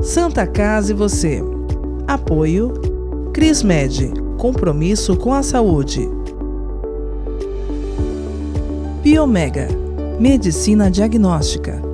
Santa Casa e você. Apoio Crismed, compromisso com a saúde. Biomega, medicina diagnóstica.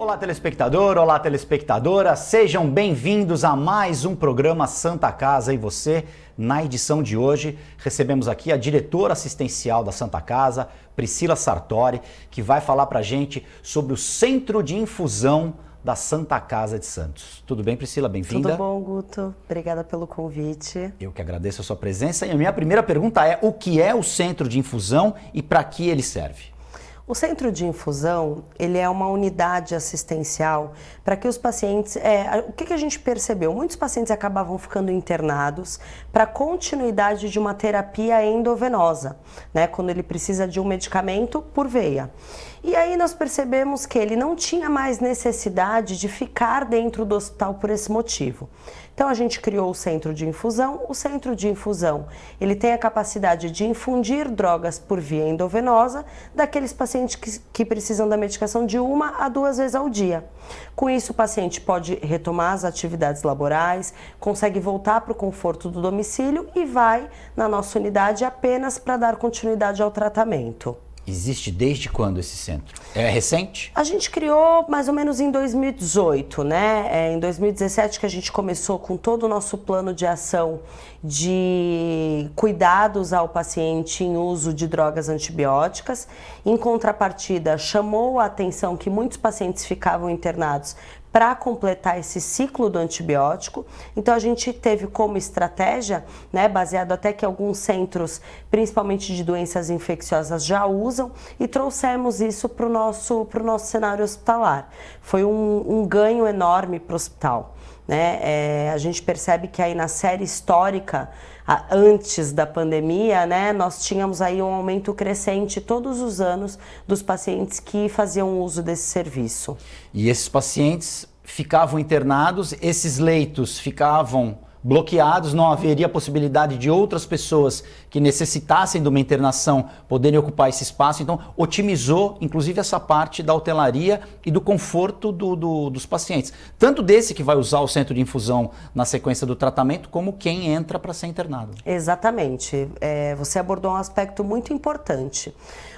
Olá, telespectador, olá, telespectadora, sejam bem-vindos a mais um programa Santa Casa e você. Na edição de hoje, recebemos aqui a diretora assistencial da Santa Casa, Priscila Sartori, que vai falar pra gente sobre o Centro de Infusão da Santa Casa de Santos. Tudo bem, Priscila? Bem-vinda. Tudo bom, Guto. Obrigada pelo convite. Eu que agradeço a sua presença. E a minha primeira pergunta é: o que é o Centro de Infusão e para que ele serve? O centro de infusão, ele é uma unidade assistencial para que os pacientes... o que a gente percebeu? Muitos pacientes acabavam ficando internados para continuidade de uma terapia endovenosa, né? Quando ele precisa de um medicamento por veia. E aí nós percebemos que ele não tinha mais necessidade de ficar dentro do hospital por esse motivo. Então a gente criou o centro de infusão. O centro de infusão, ele tem a capacidade de infundir drogas por via endovenosa daqueles pacientes que precisam da medicação de 1 a 2 vezes ao dia. Com isso o paciente pode retomar as atividades laborais, consegue voltar para o conforto do domicílio e vai na nossa unidade apenas para dar continuidade ao tratamento. Existe desde quando esse centro? É recente? A gente criou mais ou menos em 2018, né? Em 2017 que a gente começou com todo o nosso plano de ação de cuidados ao paciente em uso de drogas antibióticas. Em contrapartida, chamou a atenção que muitos pacientes ficavam internados para completar esse ciclo do antibiótico. Então a gente teve como estratégia, né, baseado até que alguns centros, principalmente de doenças infecciosas, já usam, e trouxemos isso para o nosso cenário hospitalar. Foi um ganho enorme para o hospital, né? A gente percebe que aí na série histórica, antes da pandemia, né, nós tínhamos aí um aumento crescente todos os anos dos pacientes que faziam uso desse serviço. E esses pacientes ficavam internados, esses leitos ficavam bloqueados, não haveria possibilidade de outras pessoas que necessitassem de uma internação poderem ocupar esse espaço. Então, otimizou, inclusive, essa parte da hotelaria e do conforto dos pacientes. Tanto desse que vai usar o centro de infusão na sequência do tratamento, como quem entra para ser internado. Exatamente. Você abordou um aspecto muito importante.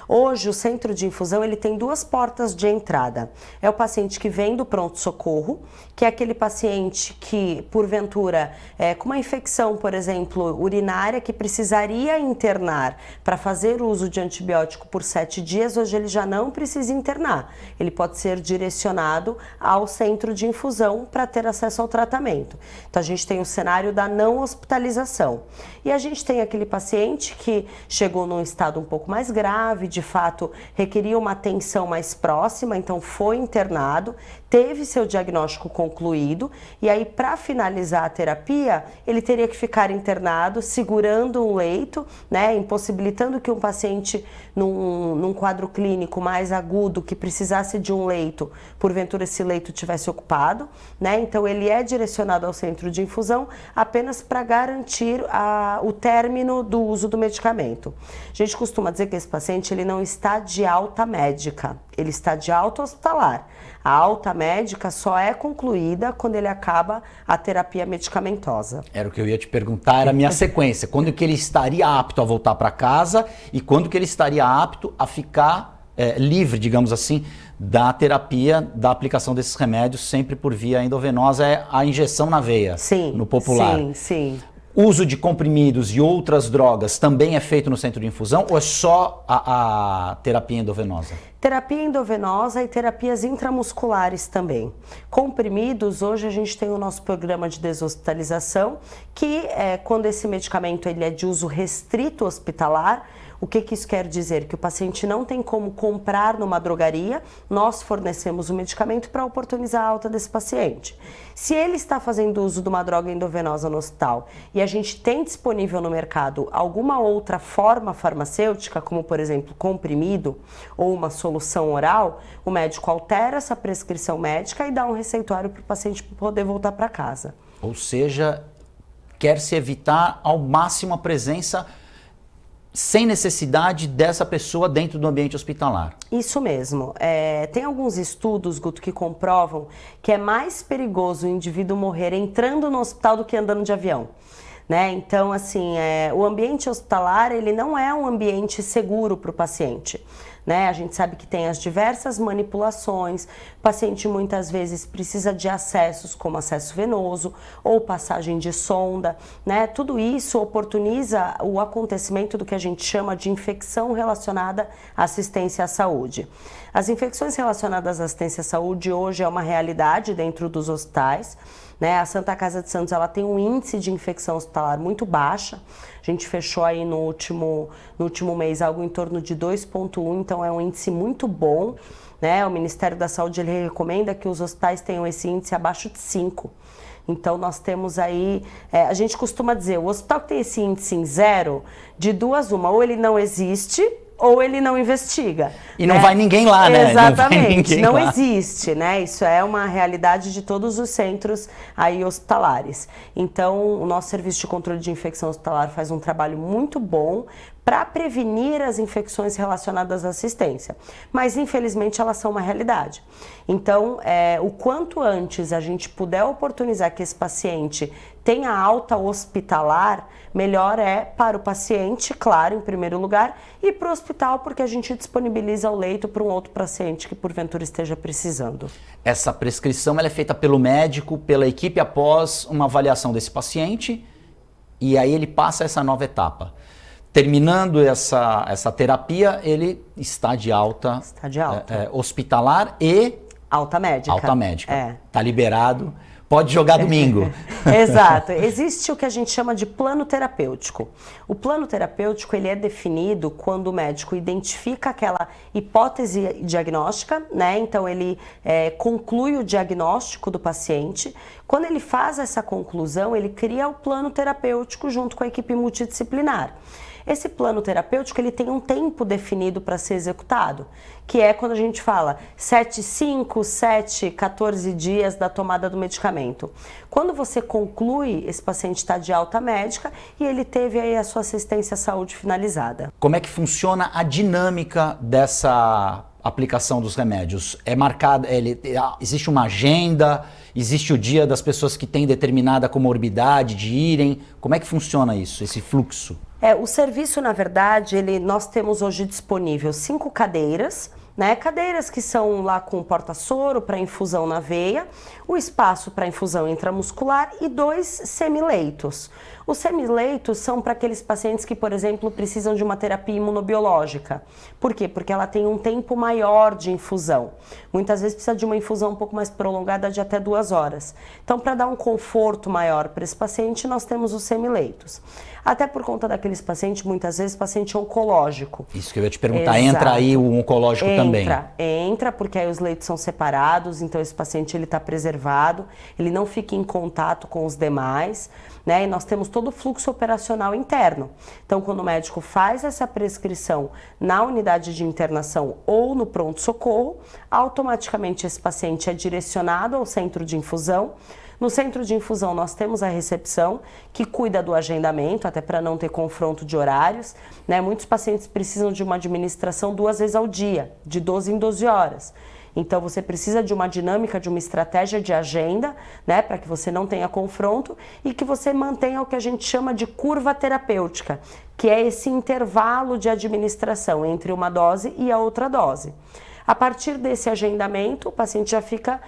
Hoje, o centro de infusão ele tem 2 portas de entrada. É o paciente que vem do pronto-socorro, que é aquele paciente que, porventura, com uma infecção, por exemplo, urinária, que precisaria internar para fazer uso de antibiótico por 7 dias, hoje ele já não precisa internar. Ele pode ser direcionado ao centro de infusão para ter acesso ao tratamento. Então, a gente tem o cenário da não hospitalização. E a gente tem aquele paciente que chegou num estado um pouco mais grave, de fato requeria uma atenção mais próxima, então foi internado, teve seu diagnóstico concluído, e aí para finalizar a terapia, ele teria que ficar internado, segurando um leito, né, impossibilitando que um paciente num quadro clínico mais agudo, que precisasse de um leito, porventura esse leito tivesse ocupado, né, então ele é direcionado ao centro de infusão apenas para garantir o término do uso do medicamento. A gente costuma dizer que esse paciente ele não está de alta médica, ele está de alta hospitalar. A alta médica só é concluída quando ele acaba a terapia medicamentosa. Era o que eu ia te perguntar, era a minha sequência. Quando que ele estaria apto a voltar para casa e quando que ele estaria apto a ficar livre, digamos assim, da terapia, da aplicação desses remédios, sempre por via endovenosa, é a injeção na veia, sim, no popular. Sim, sim. Uso de comprimidos e outras drogas também é feito no centro de infusão ou é só a terapia endovenosa? Terapia endovenosa e terapias intramusculares também. Comprimidos, hoje a gente tem o nosso programa de deshospitalização, que quando esse medicamento ele é de uso restrito hospitalar. O que isso quer dizer? Que o paciente não tem como comprar numa drogaria, nós fornecemos o medicamento para oportunizar a alta desse paciente. Se ele está fazendo uso de uma droga endovenosa no hospital e a gente tem disponível no mercado alguma outra forma farmacêutica, como por exemplo comprimido ou uma solução oral, o médico altera essa prescrição médica e dá um receituário para o paciente poder voltar para casa. Ou seja, quer-se evitar ao máximo a presença sem necessidade dessa pessoa dentro do ambiente hospitalar. Isso mesmo. Tem alguns estudos, Guto, que comprovam que é mais perigoso o indivíduo morrer entrando no hospital do que andando de avião. Né? Então, assim, o ambiente hospitalar ele não é um ambiente seguro para o paciente. Né? A gente sabe que tem as diversas manipulações, o paciente muitas vezes precisa de acessos como acesso venoso ou passagem de sonda, né? Tudo isso oportuniza o acontecimento do que a gente chama de infecção relacionada à assistência à saúde. As infecções relacionadas à assistência à saúde hoje é uma realidade dentro dos hospitais. Né? A Santa Casa de Santos ela tem um índice de infecção hospitalar muito baixa. A gente fechou aí no último mês algo em torno de 2,1, então é um índice muito bom. Né? O Ministério da Saúde ele recomenda que os hospitais tenham esse índice abaixo de 5. Então nós temos aí, a gente costuma dizer, o hospital que tem esse índice em 0, de duas uma, ou ele não existe, ou ele não investiga. E não vai ninguém lá, né? Exatamente, não existe, né? Isso é uma realidade de todos os centros aí hospitalares. Então, o nosso serviço de controle de infecção hospitalar faz um trabalho muito bom para prevenir as infecções relacionadas à assistência. Mas, infelizmente, elas são uma realidade. Então, o quanto antes a gente puder oportunizar que esse paciente tenha alta hospitalar, melhor é para o paciente, claro, em primeiro lugar, e para o hospital, porque a gente disponibiliza o leito para um outro paciente que porventura esteja precisando. Essa prescrição ela é feita pelo médico, pela equipe após uma avaliação desse paciente, e aí ele passa essa nova etapa. Terminando essa terapia, ele está de alta, hospitalar e alta médica. Alta médica. Está liberado. Pode jogar domingo. Exato. Existe o que a gente chama de plano terapêutico. O plano terapêutico ele é definido quando o médico identifica aquela hipótese diagnóstica, né? Então ele conclui o diagnóstico do paciente. Quando ele faz essa conclusão, ele cria o plano terapêutico junto com a equipe multidisciplinar. Esse plano terapêutico ele tem um tempo definido para ser executado, que é quando a gente fala 14 dias da tomada do medicamento. Quando você conclui, esse paciente está de alta médica e ele teve aí a sua assistência à saúde finalizada. Como é que funciona a dinâmica dessa aplicação dos remédios? É marcada, existe uma agenda, existe o dia das pessoas que têm determinada comorbidade de irem? Como é que funciona isso, esse fluxo? O serviço, na verdade, nós temos hoje disponível 5 cadeiras, né? Cadeiras que são lá com porta-soro para infusão na veia, o espaço para infusão intramuscular e 2 semileitos. Os semileitos são para aqueles pacientes que, por exemplo, precisam de uma terapia imunobiológica. Por quê? Porque ela tem um tempo maior de infusão. Muitas vezes precisa de uma infusão um pouco mais prolongada de até 2 horas. Então, para dar um conforto maior para esse paciente, nós temos os semileitos. Até por conta daqueles pacientes, muitas vezes, paciente oncológico. Isso que eu ia te perguntar, entra aí o oncológico também? Entra, porque aí os leitos são separados, então esse paciente ele está preservado, ele não fica em contato com os demais, né? E nós temos todo o fluxo operacional interno. Então, quando o médico faz essa prescrição na unidade de internação ou no pronto-socorro, automaticamente esse paciente é direcionado ao centro de infusão. No centro de infusão nós temos a recepção, que cuida do agendamento, até para não ter confronto de horários, né? Muitos pacientes precisam de uma administração 2 vezes ao dia, de 12 em 12 horas. Então você precisa de uma dinâmica, de uma estratégia de agenda, né? Para que você não tenha confronto e que você mantenha o que a gente chama de curva terapêutica, que é esse intervalo de administração entre uma dose e a outra dose. A partir desse agendamento, o paciente já fica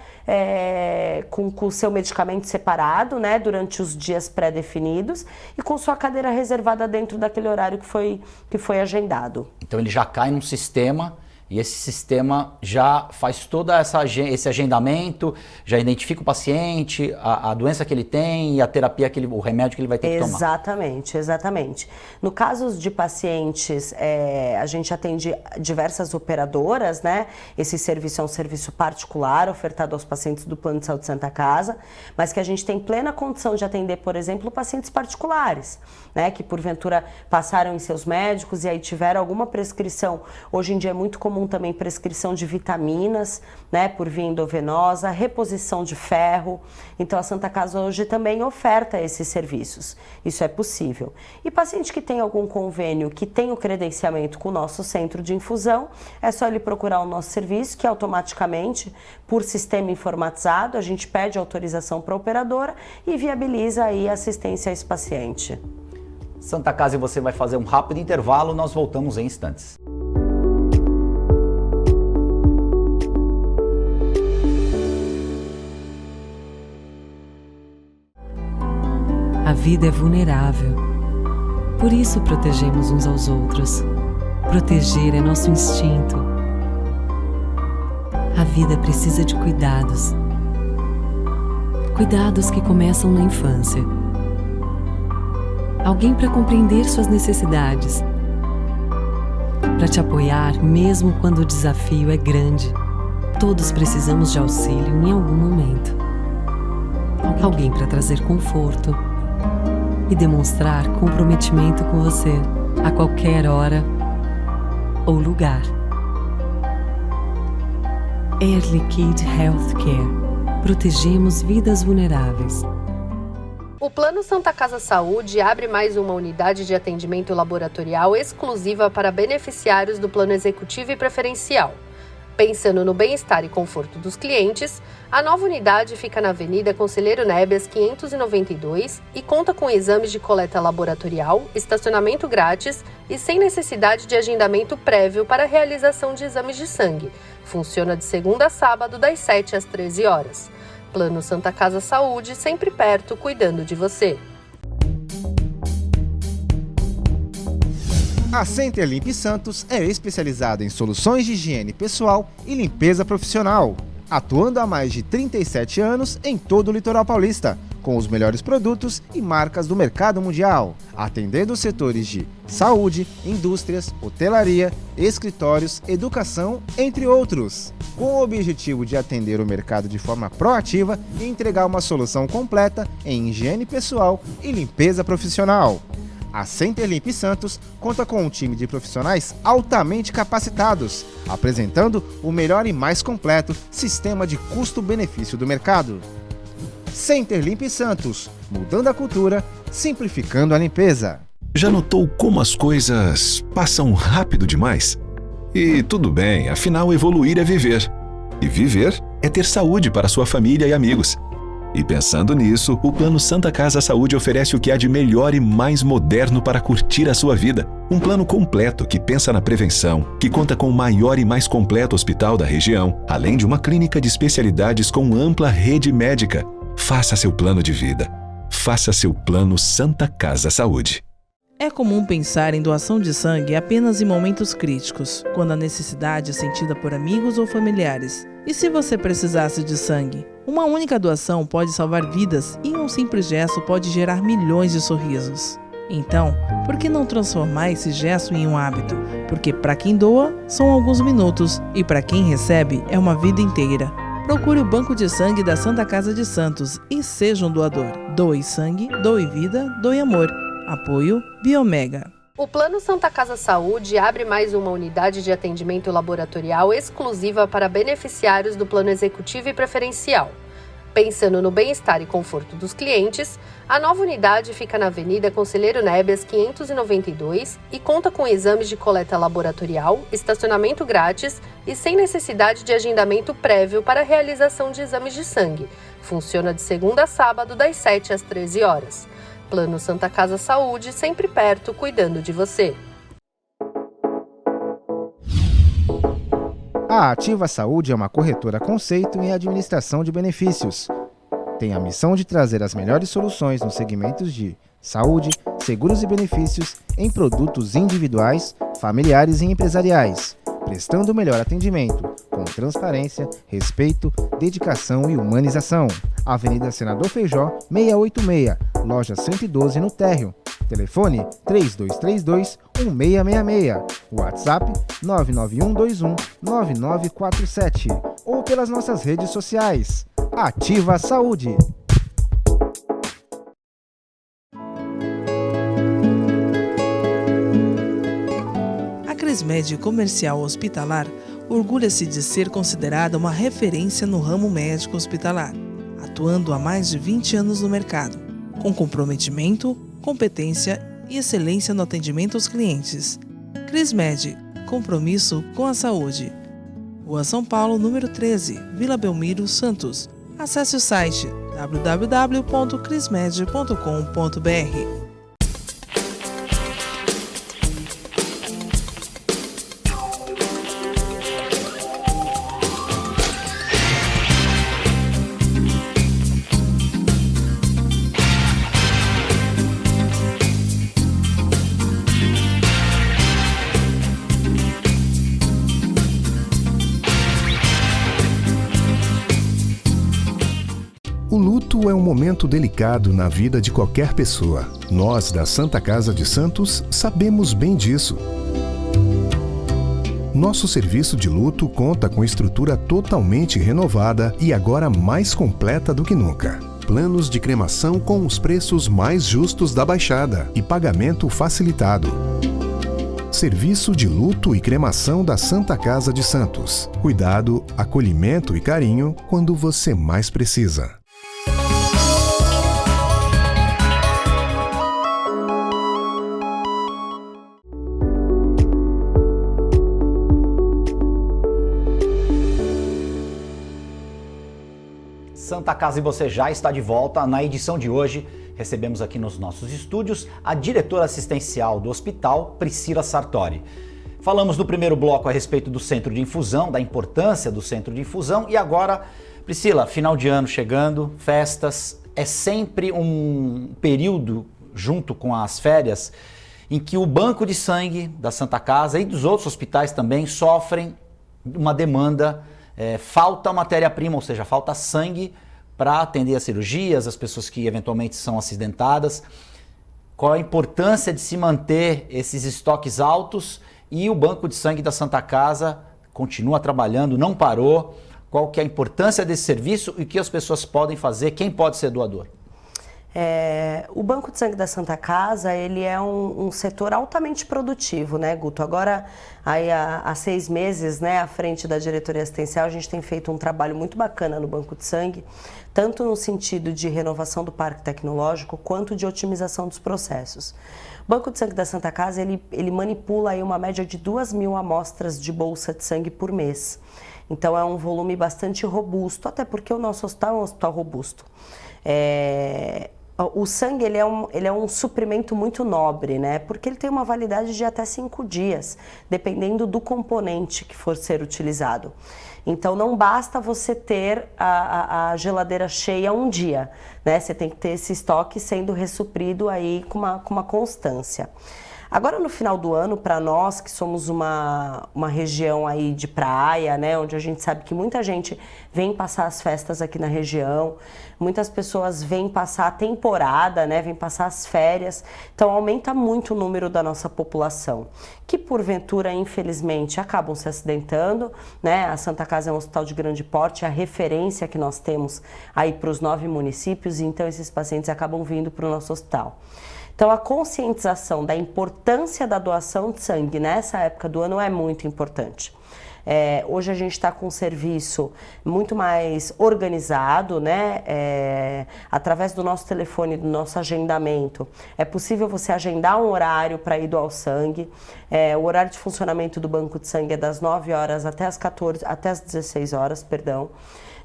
com o seu medicamento separado, né, durante os dias pré-definidos e com sua cadeira reservada dentro daquele horário que foi agendado. Então ele já cai num sistema E esse sistema já faz todo esse agendamento, já identifica o paciente, a doença que ele tem e a terapia, o remédio que ele vai ter que tomar. Exatamente, exatamente. No caso de pacientes, a gente atende diversas operadoras, né? Esse serviço é um serviço particular ofertado aos pacientes do Plano de Saúde Santa Casa, mas que a gente tem plena condição de atender, por exemplo, pacientes particulares, né? Que porventura passaram em seus médicos e aí tiveram alguma prescrição. Hoje em dia é muito comum também prescrição de vitaminas, né, por via endovenosa, reposição de ferro. Então a Santa Casa hoje também oferta esses serviços. Isso é possível. E paciente que tem algum convênio, que tem o credenciamento com o nosso centro de infusão, é só ele procurar o nosso serviço, que automaticamente, por sistema informatizado, a gente pede autorização para a operadora e viabiliza aí a assistência a esse paciente. Santa Casa e você vai fazer um rápido intervalo, nós voltamos em instantes. A vida é vulnerável. Por isso protegemos uns aos outros. Proteger é nosso instinto. A vida precisa de cuidados. Cuidados que começam na infância. Alguém para compreender suas necessidades. Para te apoiar mesmo quando o desafio é grande. Todos precisamos de auxílio em algum momento. Alguém para trazer conforto e demonstrar comprometimento com você a qualquer hora ou lugar. Air Liquide Healthcare. Protegemos vidas vulneráveis. O Plano Santa Casa Saúde abre mais uma unidade de atendimento laboratorial exclusiva para beneficiários do Plano Executivo e Preferencial. Pensando no bem-estar e conforto dos clientes, a nova unidade fica na Avenida Conselheiro Nebias 592 e conta com exames de coleta laboratorial, estacionamento grátis e sem necessidade de agendamento prévio para a realização de exames de sangue. Funciona de segunda a sábado, das 7 às 13 horas. Plano Santa Casa Saúde, sempre perto, cuidando de você. A Center Limp Santos é especializada em soluções de higiene pessoal e limpeza profissional, atuando há mais de 37 anos em todo o litoral paulista, com os melhores produtos e marcas do mercado mundial, atendendo os setores de saúde, indústrias, hotelaria, escritórios, educação, entre outros, com o objetivo de atender o mercado de forma proativa e entregar uma solução completa em higiene pessoal e limpeza profissional. A Center Limp Santos conta com um time de profissionais altamente capacitados, apresentando o melhor e mais completo sistema de custo-benefício do mercado. Center Limp Santos, mudando a cultura, simplificando a limpeza. Já notou como as coisas passam rápido demais? E tudo bem, afinal evoluir é viver. E viver é ter saúde para sua família e amigos. E pensando nisso, o Plano Santa Casa Saúde oferece o que há de melhor e mais moderno para curtir a sua vida. Um plano completo que pensa na prevenção, que conta com o maior e mais completo hospital da região, além de uma clínica de especialidades com ampla rede médica. Faça seu plano de vida. Faça seu Plano Santa Casa Saúde. É comum pensar em doação de sangue apenas em momentos críticos, quando a necessidade é sentida por amigos ou familiares. E se você precisasse de sangue? Uma única doação pode salvar vidas e um simples gesto pode gerar milhões de sorrisos. Então, por que não transformar esse gesto em um hábito? Porque para quem doa, são alguns minutos e para quem recebe, é uma vida inteira. Procure o Banco de Sangue da Santa Casa de Santos e seja um doador. Doe sangue, doe vida, doe amor. Apoio Biomega. O Plano Santa Casa Saúde abre mais uma unidade de atendimento laboratorial exclusiva para beneficiários do Plano Executivo e Preferencial. Pensando no bem-estar e conforto dos clientes, a nova unidade fica na Avenida Conselheiro Nebias 592 e conta com exames de coleta laboratorial, estacionamento grátis e sem necessidade de agendamento prévio para a realização de exames de sangue. Funciona de segunda a sábado, das 7 às 13 horas. Plano Santa Casa Saúde, sempre perto, cuidando de você. A Ativa Saúde é uma corretora conceito em administração de benefícios. Tem a missão de trazer as melhores soluções nos segmentos de saúde, seguros e benefícios em produtos individuais, familiares e empresariais, prestando o melhor atendimento, com transparência, respeito, dedicação e humanização. Avenida Senador Feijó, 686, loja 112 no térreo. Telefone 3232-1666, WhatsApp 99121-9947 ou pelas nossas redes sociais. Ativa Saúde. A Crismed Comercial Hospitalar orgulha-se de ser considerada uma referência no ramo médico hospitalar, atuando há mais de 20 anos no mercado, com comprometimento, competência e excelência no atendimento aos clientes. Crismed, compromisso com a saúde. Rua São Paulo, número 13, Vila Belmiro, Santos. Acesse o site www.crismed.com.br. O luto é um momento delicado na vida de qualquer pessoa. Nós, da Santa Casa de Santos, sabemos bem disso. Nosso serviço de luto conta com estrutura totalmente renovada e agora mais completa do que nunca. Planos de cremação com os preços mais justos da Baixada e pagamento facilitado. Serviço de luto e cremação da Santa Casa de Santos. Cuidado, acolhimento e carinho quando você mais precisa. Santa Casa e você já está de volta. Na edição de hoje, recebemos aqui nos nossos estúdios a diretora assistencial do hospital, Priscila Sartori. Falamos no primeiro bloco a respeito do centro de infusão, da importância do centro de infusão e agora, Priscila, final de ano chegando, festas, é sempre um período, junto com as férias, em que o banco de sangue da Santa Casa e dos outros hospitais também sofrem uma demanda. Falta matéria-prima, ou seja, falta sangue para atender as cirurgias, as pessoas que eventualmente são acidentadas. Qual a importância de se manter esses estoques altos e o banco de sangue da Santa Casa continua trabalhando, não parou? Qual que é a importância desse serviço e o que as pessoas podem fazer? Quem pode ser doador? O Banco de Sangue da Santa Casa, ele é um setor altamente produtivo, né, Guto? Agora, aí há 6 meses, né, à frente da diretoria assistencial, a gente tem feito um trabalho muito bacana no Banco de Sangue, tanto no sentido de renovação do parque tecnológico, quanto de otimização dos processos. O Banco de Sangue da Santa Casa, ele manipula aí uma média de 2.000 amostras de bolsa de sangue por mês. Então, é um volume bastante robusto, até porque o nosso hospital é um hospital robusto. O sangue ele é um suprimento muito nobre, né? Porque ele tem uma validade de até 5 dias, dependendo do componente que for ser utilizado. Então não basta você ter a geladeira cheia um dia, né? Você tem que ter esse estoque sendo ressuprido aí com uma constância. Agora no final do ano, para nós que somos uma região aí de praia, né, onde a gente sabe que muita gente vem passar as festas aqui na região, muitas pessoas vêm passar a temporada, né, vêm passar as férias, então aumenta muito o número da nossa população, que porventura, infelizmente, acabam se acidentando, né, a Santa Casa é um hospital de grande porte, a referência que nós temos aí para os 9 municípios, e então esses pacientes acabam vindo para o nosso hospital. Então, a conscientização da importância da doação de sangue nessa época do ano é muito importante. Hoje a gente está com um serviço muito mais organizado, né? Através do nosso telefone, do nosso agendamento, é possível você agendar um horário para ir doar o sangue. O horário de funcionamento do banco de sangue é das 9 horas até as 16 horas, perdão.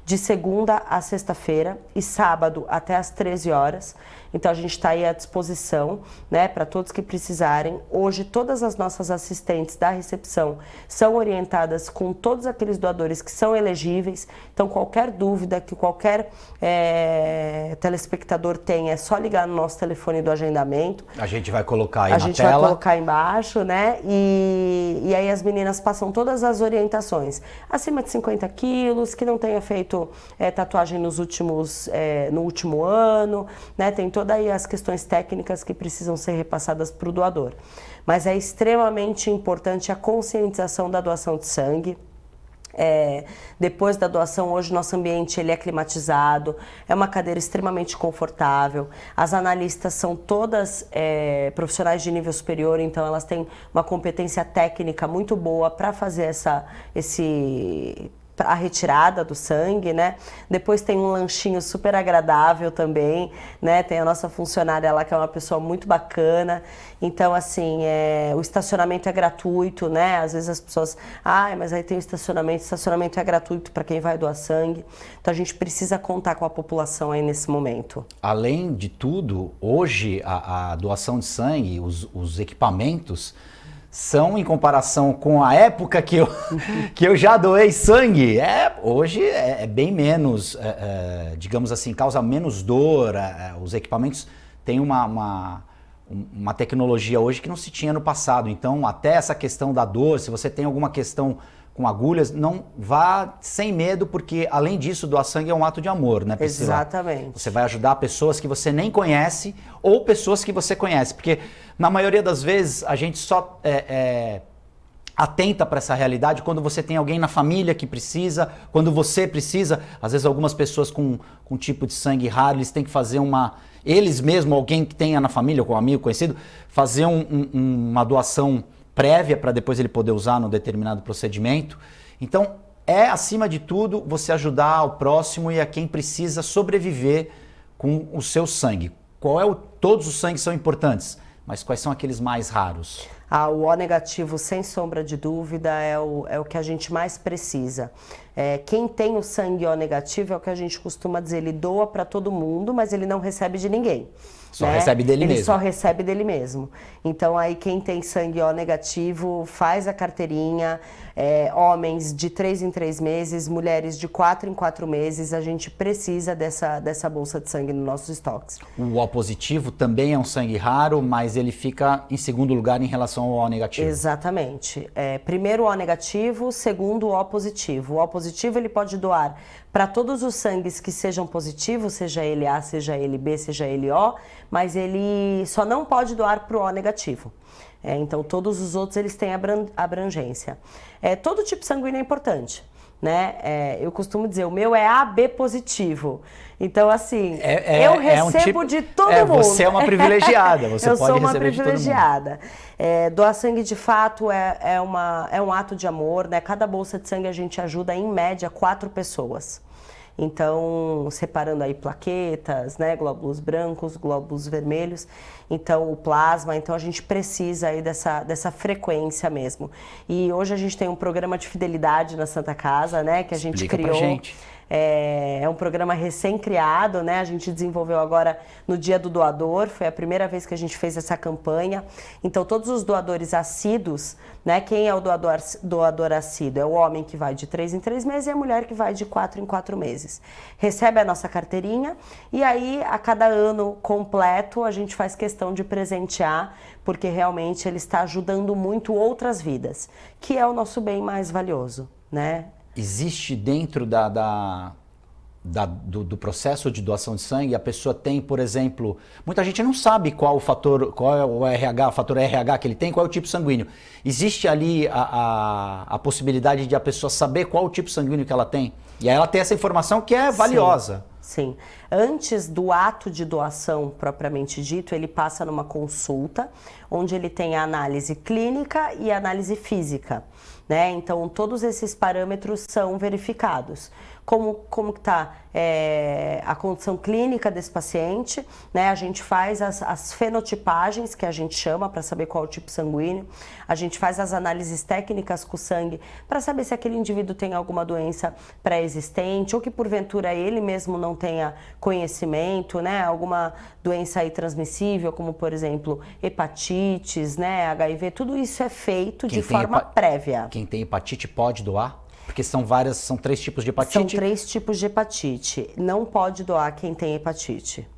De segunda a sexta-feira e sábado até às 13 horas. Então a gente está aí à disposição, né, para todos que precisarem. Hoje todas as nossas assistentes da recepção são orientadas com todos aqueles doadores que são elegíveis. Então qualquer dúvida que qualquer telespectador tem, é só ligar no nosso telefone do agendamento. A gente vai colocar aí na tela. A gente vai colocar embaixo, né? E aí as meninas passam todas as orientações. Acima de 50 quilos, que não tenha feito tatuagem no último ano, né? Tem todas aí as questões técnicas que precisam ser repassadas para o doador. Mas é extremamente importante a conscientização da doação de sangue. Depois da doação, hoje nosso ambiente ele é climatizado, é uma cadeira extremamente confortável, as analistas são todas profissionais de nível superior, então elas têm uma competência técnica muito boa para fazer a retirada do sangue, né? Depois tem um lanchinho super agradável também, né? Tem a nossa funcionária lá que é uma pessoa muito bacana. Então, assim, o estacionamento é gratuito, né? Às vezes as pessoas, mas aí tem o estacionamento é gratuito para quem vai doar sangue. Então a gente precisa contar com a população aí nesse momento. Além de tudo, hoje a doação de sangue, os equipamentos são, em comparação com a época que eu já doei sangue, hoje é bem menos, digamos assim, causa menos dor. Os equipamentos têm uma tecnologia hoje que não se tinha no passado. Então, até essa questão da dor, se você tem alguma questão com agulhas, não vá sem medo, porque além disso, doar sangue é um ato de amor, né, Priscila? Exatamente. Você vai ajudar pessoas que você nem conhece ou pessoas que você conhece, porque na maioria das vezes a gente só atenta para essa realidade quando você tem alguém na família que precisa, quando você precisa. Às vezes algumas pessoas com um tipo de sangue raro, eles têm que fazer eles mesmos, alguém que tenha na família, com um amigo conhecido, fazer uma doação prévia para depois ele poder usar no determinado procedimento. Então, acima de tudo, você ajudar o próximo e a quem precisa sobreviver com o seu sangue. Todos os sangues são importantes, mas quais são aqueles mais raros? O O negativo, sem sombra de dúvida, é o que a gente mais precisa. Quem tem o sangue O negativo é o que a gente costuma dizer, ele doa para todo mundo, mas ele não recebe de ninguém. Só recebe dele mesmo. Ele só recebe dele mesmo. Então aí quem tem sangue O negativo faz a carteirinha, homens de 3 em 3 meses, mulheres de 4 em 4 meses, a gente precisa dessa bolsa de sangue nos nossos estoques. O O positivo também é um sangue raro, mas ele fica em segundo lugar em relação ao O negativo. Exatamente. Primeiro o O negativo, segundo o O positivo. O O positivo ele pode doar para todos os sangues que sejam positivos, seja ele A, seja ele B, seja ele O, mas ele só não pode doar para o O negativo. Então todos os outros eles têm abrangência. Todo tipo sanguíneo é importante, né? Eu costumo dizer, o meu é AB positivo. Então, assim, eu recebo de todo mundo. Você é uma privilegiada, você pode receber de todo mundo. Eu sou uma privilegiada. Doar sangue, de fato, é um ato de amor, né? Cada bolsa de sangue a gente ajuda, em média, 4 pessoas. Então, separando aí plaquetas, né? Glóbulos brancos, glóbulos vermelhos. Então, o plasma. Então, a gente precisa aí dessa frequência mesmo. E hoje a gente tem um programa de fidelidade na Santa Casa, né? Que a gente criou. Explica pra gente. É um programa recém-criado, né? A gente desenvolveu agora no Dia do Doador, foi a primeira vez que a gente fez essa campanha. Então, todos os doadores assíduos, né? Quem é o doador assíduo? É o homem que vai de 3 em 3 meses e a mulher que vai de 4 em 4 meses. Recebe a nossa carteirinha e aí, a cada ano completo, a gente faz questão de presentear, porque realmente ele está ajudando muito outras vidas, que é o nosso bem mais valioso, né? Existe dentro do processo de doação de sangue, a pessoa tem, por exemplo, muita gente não sabe qual é o RH, o fator RH que ele tem, qual é o tipo sanguíneo. Existe ali a possibilidade de a pessoa saber qual o tipo sanguíneo que ela tem? E aí ela tem essa informação que é valiosa. Sim. Antes do ato de doação propriamente dito, ele passa numa consulta, onde ele tem a análise clínica e a análise física, né? Então, todos esses parâmetros são verificados. Como que está a condição clínica desse paciente, né? A gente faz as fenotipagens, que a gente chama, para saber qual é o tipo sanguíneo. A gente faz as análises técnicas com o sangue, para saber se aquele indivíduo tem alguma doença pré-existente, ou que porventura ele mesmo não tenha conhecimento, né? Alguma doença aí transmissível, como por exemplo hepatites, né? HIV, tudo isso é feito de forma prévia. Quem tem hepatite pode doar? Porque são 3 tipos de hepatite? São 3 tipos de hepatite. Não pode doar quem tem hepatite.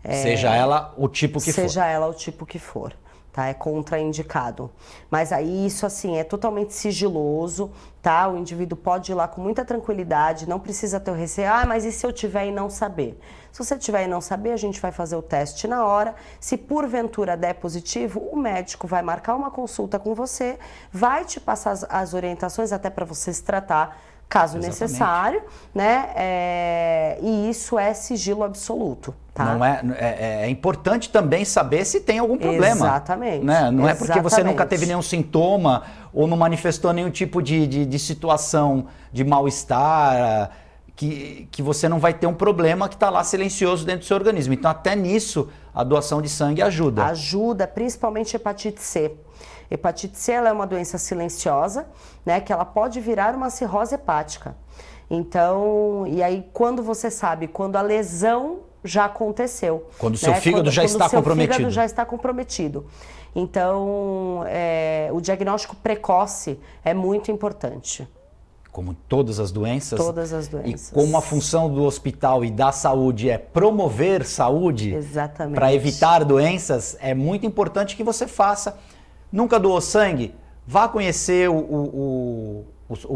Seja ela o tipo que for. Seja ela o tipo que for. Tá? É contraindicado. Mas aí isso assim é totalmente sigiloso, tá? O indivíduo pode ir lá com muita tranquilidade, não precisa ter o receio, mas e se eu tiver e não saber? Se você tiver e não saber, a gente vai fazer o teste na hora. Se porventura der positivo, o médico vai marcar uma consulta com você, vai te passar as orientações até para você se tratar, caso necessário, né? E isso é sigilo absoluto, tá? Não é importante também saber se tem algum problema. Exatamente. Né? Não é porque você nunca teve nenhum sintoma ou não manifestou nenhum tipo de situação de mal-estar, que você não vai ter um problema que está lá silencioso dentro do seu organismo. Então, até nisso, a doação de sangue ajuda. Ajuda, principalmente hepatite C. Hepatite C ela é uma doença silenciosa, né, que ela pode virar uma cirrose hepática. Então, e aí quando você sabe, quando a lesão já aconteceu. Quando o seu fígado já está comprometido. O fígado já está comprometido. Então, o diagnóstico precoce é muito importante. Como todas as doenças. Todas as doenças. E como a função do hospital e da saúde é promover saúde para evitar doenças, é muito importante que você faça. Nunca doou sangue? Vá conhecer o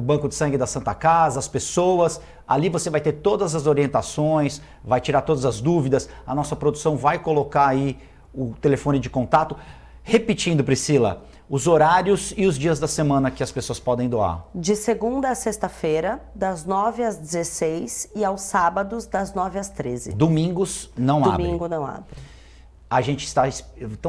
banco de sangue da Santa Casa, as pessoas. Ali você vai ter todas as orientações, vai tirar todas as dúvidas. A nossa produção vai colocar aí o telefone de contato. Repetindo, Priscila, os horários e os dias da semana que as pessoas podem doar. De segunda a sexta-feira, das 9 às 16 e aos sábados, das 9 às 13. Domingos não abre. Domingo não abre. A gente está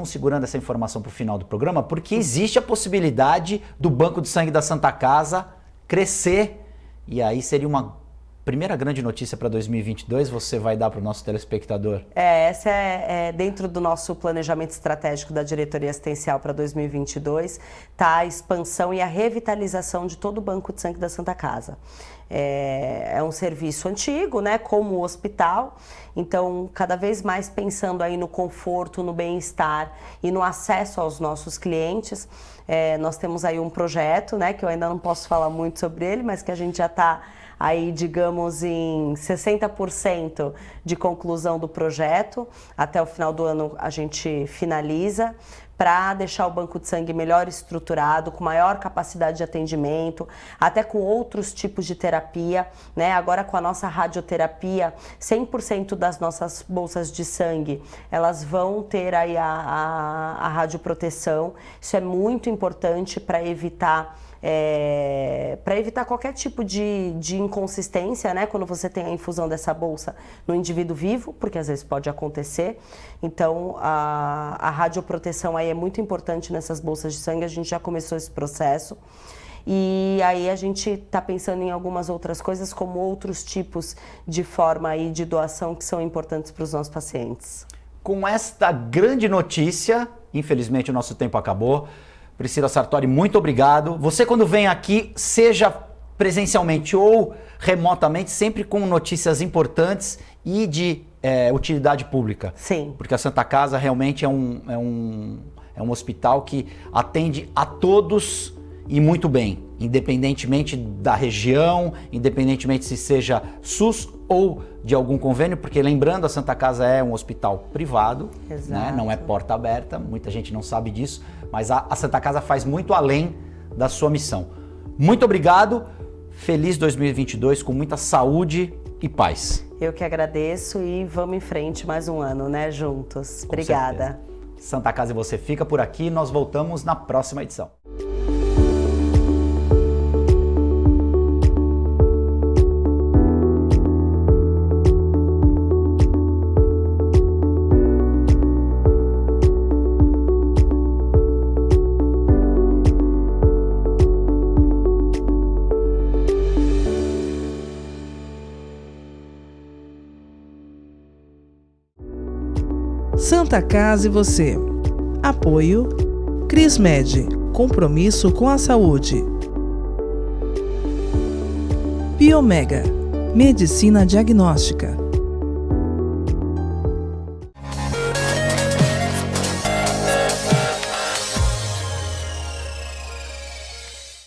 segurando essa informação para o final do programa porque existe a possibilidade do Banco de Sangue da Santa Casa crescer. E aí seria uma primeira grande notícia para 2022, você vai dar para o nosso telespectador? Essa é dentro do nosso planejamento estratégico da Diretoria Assistencial para 2022, tá a expansão e a revitalização de todo o Banco de Sangue da Santa Casa. É um serviço antigo, né, como o hospital, então cada vez mais pensando aí no conforto, no bem-estar e no acesso aos nossos clientes. Nós temos aí um projeto, né, que eu ainda não posso falar muito sobre ele, mas que a gente já está aí, digamos, em 60% de conclusão do projeto. Até o final do ano a gente finaliza, para deixar o banco de sangue melhor estruturado, com maior capacidade de atendimento, até com outros tipos de terapia, né? Agora com a nossa radioterapia, 100% das nossas bolsas de sangue, elas vão ter aí a radioproteção. Isso é muito importante para evitar qualquer tipo de inconsistência, né? Quando você tem a infusão dessa bolsa no indivíduo vivo, porque às vezes pode acontecer. Então, a radioproteção aí é muito importante nessas bolsas de sangue, a gente já começou esse processo. E aí a gente está pensando em algumas outras coisas, como outros tipos de forma aí de doação que são importantes para os nossos pacientes. Com esta grande notícia, infelizmente o nosso tempo acabou. Priscila Sartori, muito obrigado. Você, quando vem aqui, seja presencialmente ou remotamente, sempre com notícias importantes e de utilidade pública. Sim. Porque a Santa Casa realmente é um hospital que atende a todos e muito bem, independentemente da região, independentemente se seja SUS ou de algum convênio, porque lembrando, a Santa Casa é um hospital privado, né? Não é porta aberta, muita gente não sabe disso, mas a Santa Casa faz muito além da sua missão. Muito obrigado, feliz 2022, com muita saúde e paz. Eu que agradeço e vamos em frente mais um ano, né, juntos. Obrigada. Santa Casa e você fica por aqui, nós voltamos na próxima edição. Santa Casa e você. Apoio Crismed, compromisso com a saúde. Biomega, medicina diagnóstica.